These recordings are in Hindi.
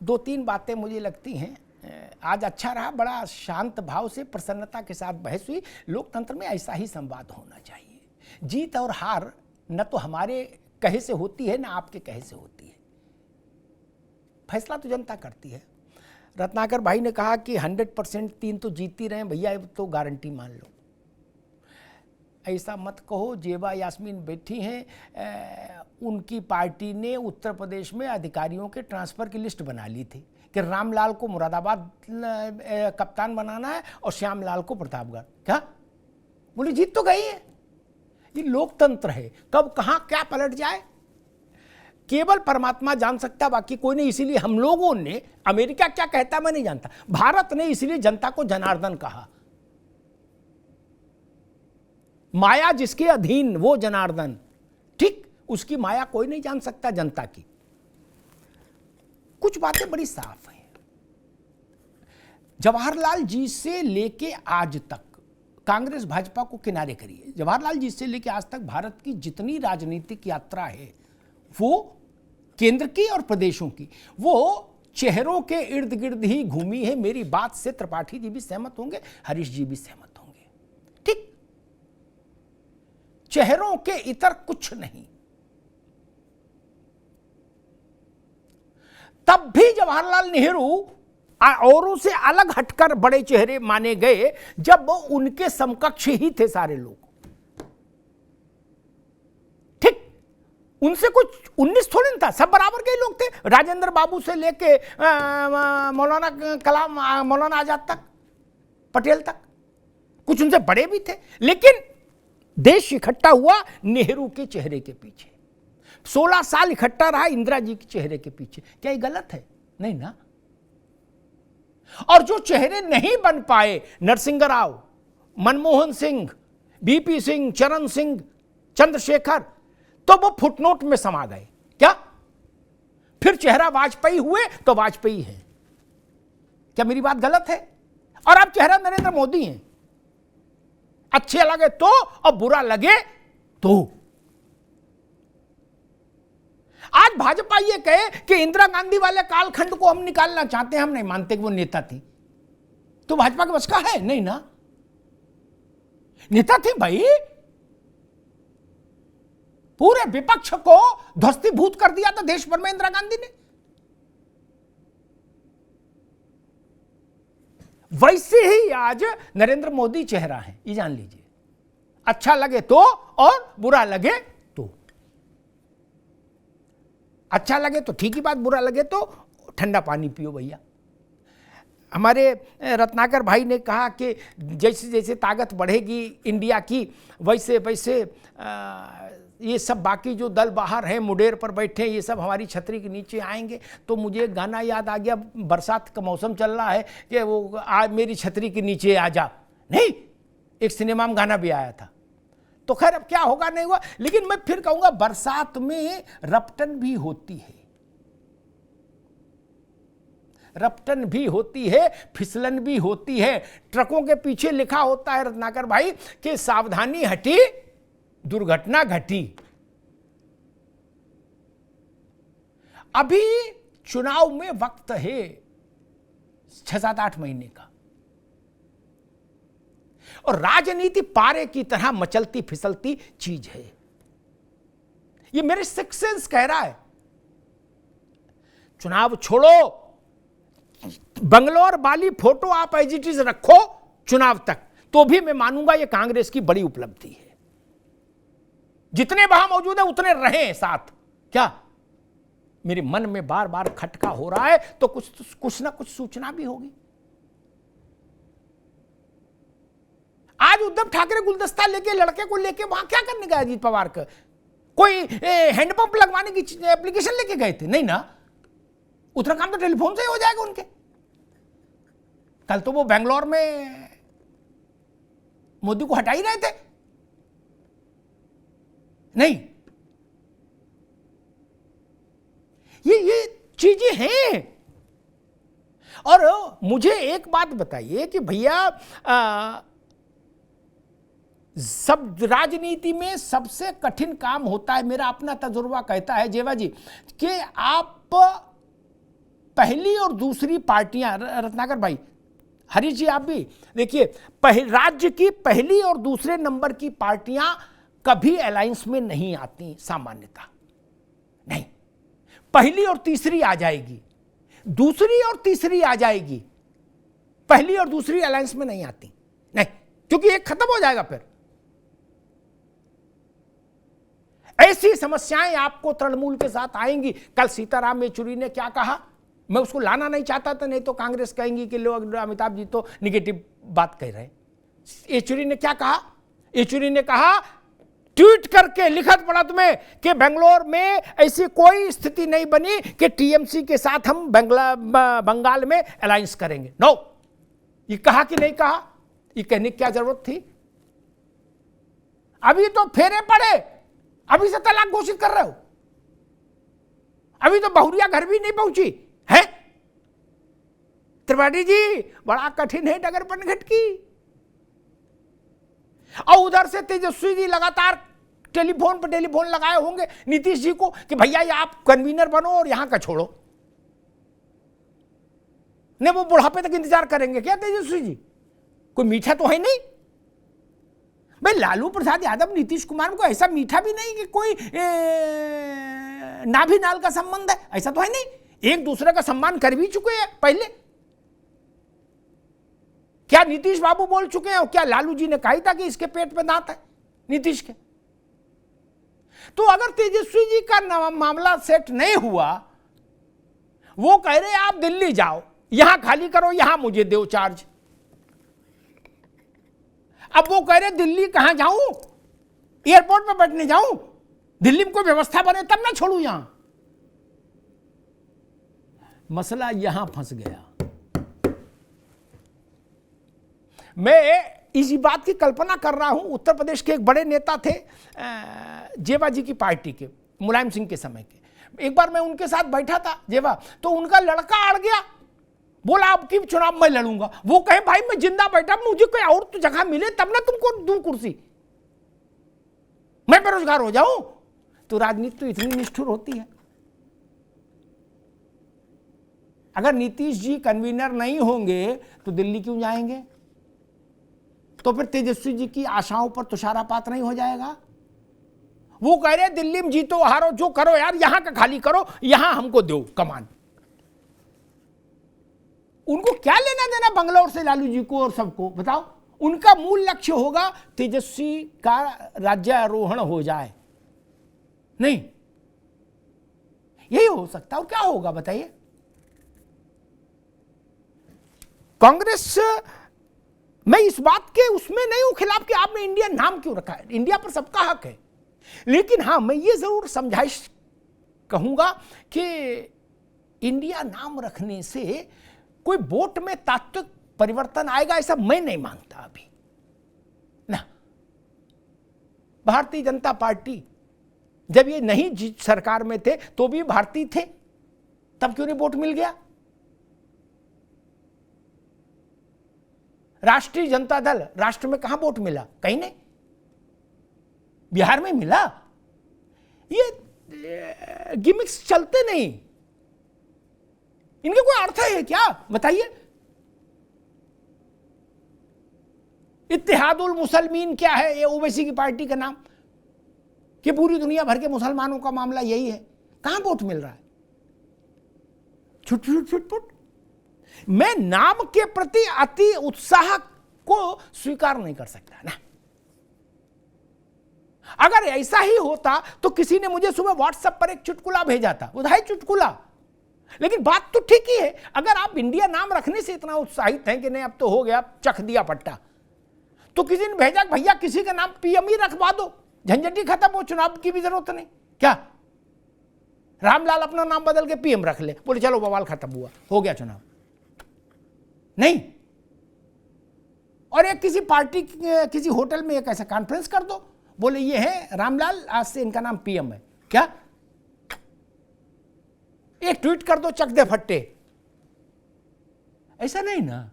दो तीन बातें मुझे लगती हैं। आज अच्छा रहा, बड़ा शांत भाव से प्रसन्नता के साथ बहस हुई। लोकतंत्र में ऐसा ही संवाद होना चाहिए। जीत और हार न तो हमारे कहे से होती है, न आपके कहे से होती है। फैसला तो जनता करती है। रत्नाकर भाई ने कहा कि 100% 3 तो जीत ही रहे हैं भैया, तो गारंटी मान लो। ऐसा मत कहो। जेबा यास्मीन बैठी हैं, उनकी पार्टी ने उत्तर प्रदेश में अधिकारियों के ट्रांसफ़र की लिस्ट बना ली थी कि रामलाल को मुरादाबाद कप्तान बनाना है और श्यामलाल को प्रतापगढ़। क्या बोले, जीत तो गई है। ये लोकतंत्र है, कब कहाँ क्या पलट जाए केवल परमात्मा जान सकता, बाकी कोई नहीं। इसीलिए हम लोगों ने, अमेरिका क्या कहता मैं नहीं जानता, भारत ने इसीलिए जनता को जनार्दन कहा। माया जिसके अधीन वो जनार्दन, ठीक, उसकी माया कोई नहीं जान सकता जनता की। कुछ बातें बड़ी साफ हैं। जवाहरलाल जी से लेके आज तक कांग्रेस भाजपा को किनारे करिए, जवाहरलाल जी से लेके आज तक भारत की जितनी राजनीतिक यात्रा है वो केंद्र की और प्रदेशों की, वो चेहरों के इर्द गिर्द ही घूमी है। मेरी बात से त्रिपाठी जी भी सहमत होंगे, हरीश जी भी सहमत होंगे, ठीक। चेहरों के इतर कुछ नहीं। तब भी जवाहरलाल नेहरू औरों से अलग हटकर बड़े चेहरे माने गए जब उनके समकक्ष ही थे सारे लोग, ठीक। उनसे कुछ 19 थोड़ी ना था, सब बराबर के लोग थे। राजेंद्र बाबू से लेके मौलाना कलाम, मौलाना आजाद तक, पटेल तक, कुछ उनसे बड़े भी थे। लेकिन देश इकट्ठा हुआ नेहरू के चेहरे के पीछे। 16 साल इकट्ठा रहा इंदिरा जी के चेहरे के पीछे। क्या ये गलत है? नहीं ना। और जो चेहरे नहीं बन पाए, नरसिंह राव, मनमोहन सिंह, बीपी सिंह, चरण सिंह, चंद्रशेखर, तो वो फुटनोट में समा गए। क्या फिर चेहरा वाजपेयी हुए तो वाजपेयी हैं। क्या मेरी बात गलत है? और अब चेहरा नरेंद्र मोदी हैं। अच्छे लगे तो और बुरा लगे तो। आज भाजपा ये कहे कि इंदिरा गांधी वाले कालखंड को हम निकालना चाहते हैं, हम नहीं मानते कि वो नेता थी, तो भाजपा के बस का है? नहीं ना। नेता थी भाई, पूरे विपक्ष को ध्वस्तीभूत कर दिया था देश भर में इंदिरा गांधी ने। वैसे ही आज नरेंद्र मोदी चेहरा है, ये जान लीजिए। अच्छा लगे तो और बुरा लगे तो। अच्छा लगे तो ठीक ही बात, बुरा लगे तो ठंडा पानी पियो भैया। हमारे रत्नाकर भाई ने कहा कि जैसे जैसे ताकत बढ़ेगी इंडिया की, वैसे वैसे ये सब बाकी जो दल बाहर हैं, मुडेर पर बैठे हैं, ये सब हमारी छतरी के नीचे आएंगे। तो मुझे एक गाना याद आ गया, बरसात का मौसम चल रहा है कि वो आज मेरी छतरी के नीचे आ जा। नहीं, एक सिनेमा में गाना भी आया था। तो खैर अब क्या होगा नहीं हुआ, लेकिन मैं फिर कहूंगा बरसात में रपटन भी होती है, रपटन भी होती है, फिसलन भी होती है। ट्रकों के पीछे लिखा होता है रत्नाकर भाई कि सावधानी हटी दुर्घटना घटी। अभी चुनाव में वक्त है 6-7-8 महीने का, और राजनीति पारे की तरह मचलती फिसलती चीज है। ये मेरे सिक्स सेंस कह रहा है। चुनाव छोड़ो, बंगलोर वाली फोटो आप एज इट इज रखो चुनाव तक, तो भी मैं मानूंगा ये कांग्रेस की बड़ी उपलब्धि है। जितने वहां मौजूद है उतने रहे साथ। क्या मेरे मन में बार बार खटका हो रहा है, तो कुछ ना कुछ सूचना भी होगी। आज उद्धव ठाकरे गुलदस्ता लेके, लड़के को लेके वहां क्या करने गए अजीत पवार का? कोई हैंडपंप लगवाने की एप्लीकेशन लेके गए थे? नहीं ना। उतना काम तो टेलीफोन से ही हो जाएगा उनके। कल तो वो बेंगलोर में मोदी को हटा ही रहे थे। नहीं, ये चीजें हैं। और मुझे एक बात बताइए कि भैया सब राजनीति में सबसे कठिन काम होता है, मेरा अपना तजुर्बा कहता है जेवा जी, कि आप पहली और दूसरी पार्टियां, रत्नाकर भाई, हरीश जी आप भी देखिए, राज्य की पहली और दूसरे नंबर की पार्टियां कभी अलायंस में नहीं आती, सामान्यता नहीं। पहली और तीसरी आ जाएगी, दूसरी और तीसरी आ जाएगी, पहली और दूसरी अलायंस में नहीं आती, नहीं, क्योंकि एक खत्म हो जाएगा। फिर ऐसी समस्याएं आपको तृणमूल के साथ आएंगी। कल सीताराम येचुरी ने क्या कहा, मैं उसको लाना नहीं चाहता था, नहीं तो कांग्रेस कहेंगी कि लोग अमिताभ जी तो निगेटिव बात कह रहे हैं। येचुरी ने क्या कहा, येचुरी ने कहा, ट्वीट करके लिखत पड़ा तुम्हें कि बेंगलोर में ऐसी कोई स्थिति नहीं बनी कि टीएमसी के साथ हम बंगाल में अलायंस करेंगे। नो, ये कहा कि नहीं कहा, ये कहने की क्या जरूरत थी? अभी तो फेरे पड़े, अभी से तलाक घोषित कर रहे हो, अभी तो बहुरिया घर भी नहीं पहुंची है। त्रिपाठी जी, बड़ा कठिन है डगर पनघट की। और उधर से तेजस्वी जी लगातार टेलीफोन पर टेलीफोन लगाए होंगे नीतीश जी को कि भैया ये आप कन्वीनर बनो और यहां का छोड़ो। नहीं, वो बुढ़ापे तक इंतजार करेंगे क्या तेजस्वी जी? कोई मीठा तो है नहीं भाई। लालू प्रसाद यादव नीतीश कुमार को ऐसा मीठा भी नहीं कि कोई नाभि नाल का संबंध है, ऐसा तो है नहीं। एक दूसरे का सम्मान कर भी चुके हैं पहले। क्या नीतीश बाबू बोल चुके हैं और क्या लालू जी ने कहा था कि इसके पेट पे दांत है नीतीश के? तो अगर तेजस्वी जी का मामला सेट नहीं हुआ, वो कह रहे आप दिल्ली जाओ, यहां खाली करो, यहां मुझे दो चार्ज। अब वो कह रहे दिल्ली कहां जाऊं, एयरपोर्ट पे बैठने जाऊं, दिल्ली में कोई व्यवस्था बने तब ना छोड़ू यहां। मसला यहां फंस गया। मैं इसी बात की कल्पना कर रहा हूं, उत्तर प्रदेश के एक बड़े नेता थे जेवा जी की पार्टी के, मुलायम सिंह के समय के। एक बार मैं उनके साथ बैठा था जेवा, तो उनका लड़का अड़ गया, बोला अब की चुनाव मैं लड़ूंगा। वो कहे भाई मैं जिंदा बैठा, मुझे कोई और तो जगह मिले तब ना तुमको दूं कुर्सी, मैं बेरोजगार हो जाऊं। तो राजनीति तो इतनी निष्ठुर होती है। अगर नीतीश जी कन्वीनर नहीं होंगे तो दिल्ली क्यों जाएंगे? तो फिर तेजस्वी जी की आशाओं पर तुषारापात नहीं हो जाएगा? वो कह रहे दिल्ली में जीतो हारो जो करो यार, यहां का खाली करो, यहां हमको दो कमान। उनको क्या लेना देना बंगलौर से लालू जी को और सबको? बताओ। उनका मूल लक्ष्य होगा तेजस्वी का राज्यारोहण हो जाए, नहीं यही हो सकता। और क्या होगा बताइए? कांग्रेस, मैं इस बात के उसमें नहीं हूं खिलाफ कि आपने इंडिया नाम क्यों रखा है, इंडिया पर सबका हक है। लेकिन हां, मैं ये जरूर समझाइश कहूंगा कि इंडिया नाम रखने से कोई वोट में तात्विक परिवर्तन आएगा, ऐसा मैं नहीं मानता अभी ना। भारतीय जनता पार्टी जब ये नहीं सरकार में थे तो भी भारतीय थे, तब क्यों नहीं वोट मिल गया? राष्ट्रीय जनता दल, राष्ट्र में कहां वोट मिला? कहीं नहीं, बिहार में मिला। ये गिमिक्स चलते नहीं, इनके कोई अर्थ है क्या बताइए? इत्तेहादुल मुसलमीन क्या है? ये ओवैसी की पार्टी का नाम, कि पूरी दुनिया भर के मुसलमानों का मामला यही है। कहां वोट मिल रहा है? छुट छुट छुट पुट। मैं नाम के प्रति अति उत्साह को स्वीकार नहीं कर सकता ना। अगर ऐसा ही होता तो किसी ने मुझे सुबह व्हाट्सएप पर एक चुटकुला भेजा था, उधाई चुटकुला, लेकिन बात तो ठीक ही है। अगर आप इंडिया नाम रखने से इतना उत्साहित हैं कि नहीं अब तो हो गया, चख दिया पट्टा, तो किसी ने भेजा भैया किसी का नाम पीएम ही रखवा दो, झंझट ही खत्म हो, चुनाव की भी जरूरत नहीं। क्या रामलाल अपना नाम बदल के पीएम रख ले, बोले चलो बवाल खत्म हुआ, हो गया चुनाव? नहीं। और एक किसी पार्टी किसी होटल में एक ऐसा कॉन्फ्रेंस कर दो, बोले ये है रामलाल, आज से इनका नाम पीएम है। क्या एक ट्वीट कर दो, चक दे फट्टे? ऐसा नहीं ना।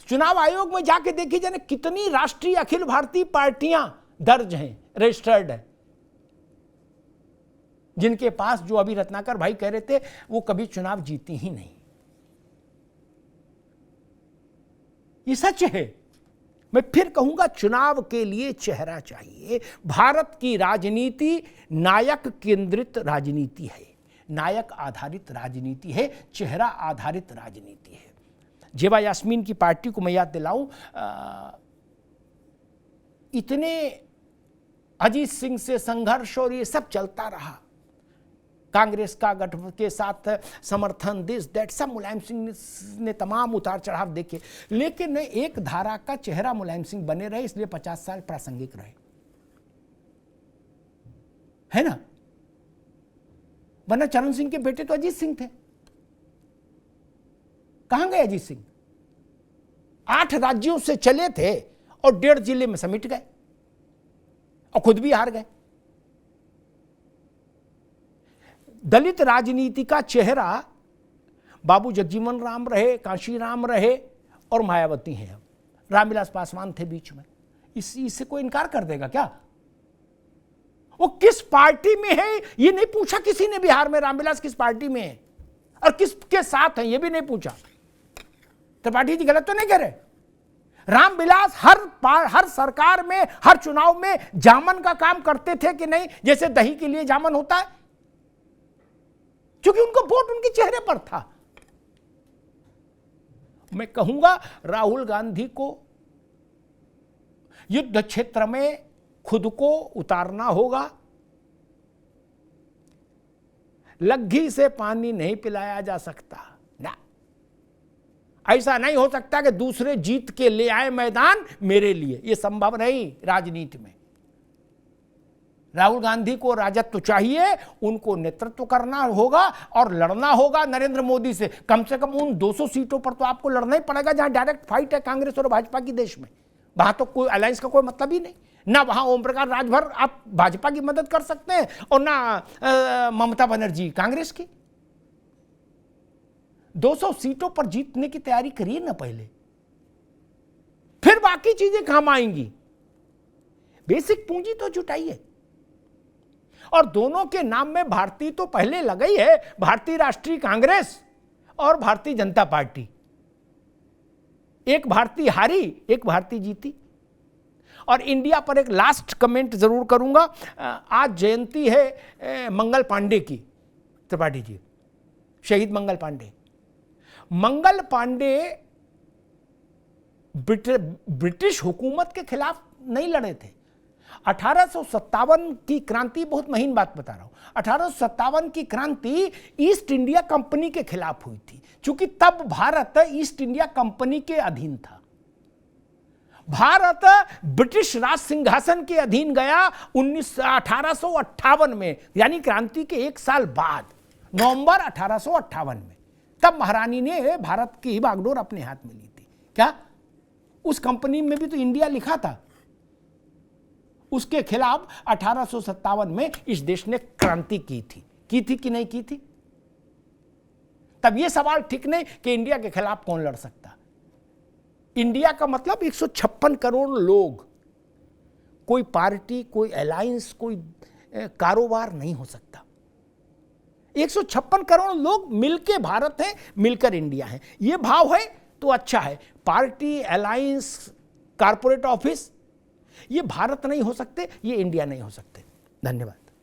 चुनाव आयोग में जाके देखिए जाने कितनी राष्ट्रीय अखिल भारतीय पार्टियां दर्ज हैं, रजिस्टर्ड है। जिनके पास, जो अभी रत्नाकर भाई कह रहे थे, वो कभी चुनाव जीती ही नहीं। ये सच है। मैं फिर कहूंगा, चुनाव के लिए चेहरा चाहिए। भारत की राजनीति नायक केंद्रित राजनीति है, नायक आधारित राजनीति है, चेहरा आधारित राजनीति है। जेबा यास्मीन की पार्टी को मैं याद दिलाऊं, इतने अजीत सिंह से संघर्ष और ये सब चलता रहा, कांग्रेस का गठ के साथ समर्थन, दिस दैट, सब मुलायम सिंह ने तमाम उतार चढ़ाव देखे, लेकिन एक धारा का चेहरा मुलायम सिंह बने रहे, इसलिए 50 साल प्रासंगिक रहे, है ना। वरना चरण सिंह के बेटे तो अजीत सिंह थे। कहां गए अजीत सिंह? 8 राज्यों से चले थे और 1.5 जिले में समिट गए और खुद भी हार गए। दलित राजनीति का चेहरा बाबू जगजीवन राम रहे, कांशीराम रहे और मायावती हैं। अब रामविलास पासवान थे बीच में। इससे कोई इनकार कर देगा क्या? वो किस पार्टी में है ये नहीं पूछा किसी ने बिहार में। रामविलास किस पार्टी में है और किसके साथ है ये भी नहीं पूछा। त्रिपाठी जी गलत तो नहीं कह रहे। रामविलास हर सरकार में, हर चुनाव में जामन का काम करते थे कि नहीं, जैसे दही के लिए जामन होता है, क्योंकि उनको वोट उनके चेहरे पर था। मैं कहूंगा राहुल गांधी को युद्ध क्षेत्र में खुद को उतारना होगा। लग्घी से पानी नहीं पिलाया जा सकता ना। ऐसा नहीं हो सकता कि दूसरे जीत के ले आए मैदान मेरे लिए, यह संभव नहीं राजनीति में। राहुल गांधी को राजत्व चाहिए, उनको नेतृत्व करना होगा और लड़ना होगा नरेंद्र मोदी से कम उन 200 सीटों पर तो आपको लड़ना ही पड़ेगा जहां डायरेक्ट फाइट है कांग्रेस और भाजपा की देश में। वहां तो कोई अलायंस का कोई मतलब ही नहीं ना। वहां ओम प्रकाश राजभर आप भाजपा की मदद कर सकते हैं और ना ममता बनर्जी कांग्रेस की। 200 सीटों पर जीतने की तैयारी करिए ना पहले, फिर बाकी चीजें काम आएंगी। बेसिक पूंजी तो जुटाइए। और दोनों के नाम में भारतीय तो पहले लगी है, भारतीय राष्ट्रीय कांग्रेस और भारतीय जनता पार्टी। एक भारतीय हारी, एक भारतीय जीती। और इंडिया पर एक लास्ट कमेंट जरूर करूंगा। आज जयंती है मंगल पांडे की, त्रिपाठी जी, शहीद मंगल पांडे। मंगल पांडे ब्रिटिश हुकूमत के खिलाफ नहीं लड़े थे। 1857 की क्रांति, बहुत महीन बात बता रहा हूं, 1857 की क्रांति ईस्ट इंडिया कंपनी के खिलाफ हुई थी, क्योंकि तब भारत ईस्ट इंडिया कंपनी के अधीन था। भारत ब्रिटिश राज सिंहासन के अधीन गया 1858 में, यानी क्रांति के 1 साल बाद, नवंबर 1858 में। तब महारानी ने भारत की बागडोर अपने हाथ में ली थी। क्या उस कंपनी में भी तो इंडिया लिखा था? उसके खिलाफ 1857 में इस देश ने क्रांति की थी कि नहीं की थी? तब यह सवाल ठीक नहीं कि इंडिया के खिलाफ कौन लड़ सकता। इंडिया का मतलब 156 करोड़ लोग, कोई पार्टी, कोई अलायंस, कोई कारोबार नहीं हो सकता। 156 करोड़ लोग मिलके भारत है, मिलकर इंडिया है। यह भाव है तो अच्छा है। पार्टी, अलायंस, कारपोरेट ऑफिस, ये भारत नहीं हो सकते, ये इंडिया नहीं हो सकते। धन्यवाद।